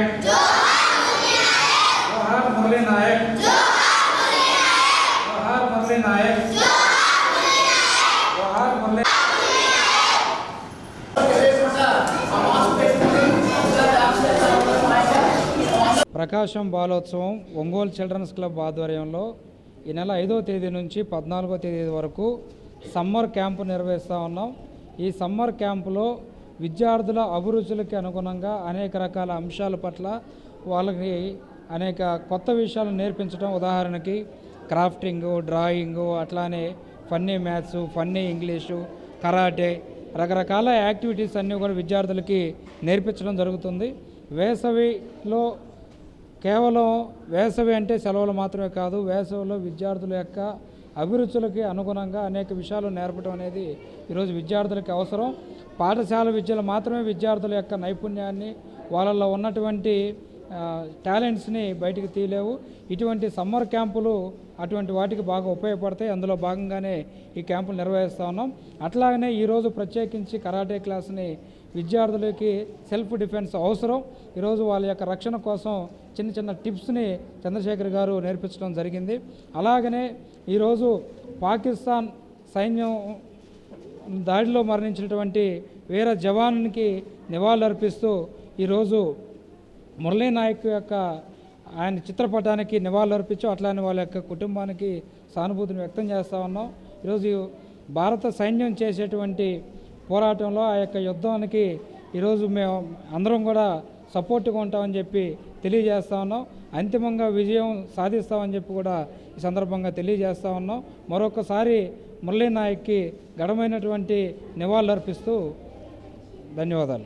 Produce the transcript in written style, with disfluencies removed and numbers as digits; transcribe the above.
नायक, जोहार मुरली नायक, जोहार मुरली नायक, जोहार मुरली। ప్రకాశం బాలోత్సవం ఒంగోలు చిల్డ్రన్స్ క్లబ్ ఆధ్వర్యంలో ఈ నెల 5వ తేదీ నుంచి 14వ తేదీ వరకు సమ్మర్ క్యాంపు నిర్వహిస్తూ ఉన్నాం. ఈ సమ్మర్ క్యాంపులో విద్యార్థుల అభిరుచులకి అనుగుణంగా అనేక రకాల అంశాల పట్ల వాళ్ళకి అనేక కొత్త విషయాలు నేర్పించడం, ఉదాహరణకి క్రాఫ్టింగు, డ్రాయింగు, అట్లానే funny maths, funny English, karate, రకరకాల యాక్టివిటీస్ అన్నీ కూడా విద్యార్థులకి నేర్పించడం జరుగుతుంది. వేసవిలో కేవలం వేసవి అంటే సెలవులు మాత్రమే కాదు, వేసవిలో విద్యార్థుల యొక్క అభిరుచులకి అనుగుణంగా అనేక విషయాలు నేర్పడం అనేది ఈరోజు విద్యార్థులకి అవసరం. పాఠశాల విద్యలు మాత్రమే విద్యార్థుల యొక్క నైపుణ్యాన్ని, వాళ్ళల్లో ఉన్నటువంటి టాలెంట్స్ని బయటికి తీయలేవు. ఇటువంటి సమ్మర్ క్యాంపులు అటువంటి వాటికి బాగా ఉపయోగపడతాయి. అందులో భాగంగానే ఈ క్యాంపులు నిర్వహిస్తూ ఉన్నాం. అట్లాగనే ఈరోజు ప్రత్యేకించి కరాటే క్లాస్ని విద్యార్థులకి సెల్ఫ్ డిఫెన్స్ అవసరం. ఈరోజు వాళ్ళ యొక్క రక్షణ కోసం చిన్న చిన్న టిప్స్ని చంద్రశేఖర్ గారు నేర్పించడం జరిగింది. అలాగనే ఈరోజు పాకిస్తాన్ సైన్యం దాడిలో మరణించినటువంటి వీర జవానునికి నివాళులర్పిస్తూ ఈరోజు మురళీ నాయక్ యొక్క ఆయన చిత్రపటానికి నివాళులర్పించు, అట్లానే వాళ్ళ యొక్క కుటుంబానికి సానుభూతిని వ్యక్తం చేస్తూ ఉన్నాం. ఈరోజు భారత సైన్యం చేసేటువంటి పోరాటంలో ఆ యొక్క యుద్ధానికి ఈరోజు మేము అందరం కూడా సపోర్ట్గా ఉంటామని చెప్పి తెలియజేస్తూ ఉన్నాం. అంతిమంగా విజయం సాధిస్తామని చెప్పి కూడా ఈ సందర్భంగా తెలియజేస్తూ ఉన్నాం. మరొకసారి మురళీ నాయక్కి ఘనమైనటువంటి నివాళులర్పిస్తూ ధన్యవాదాలు.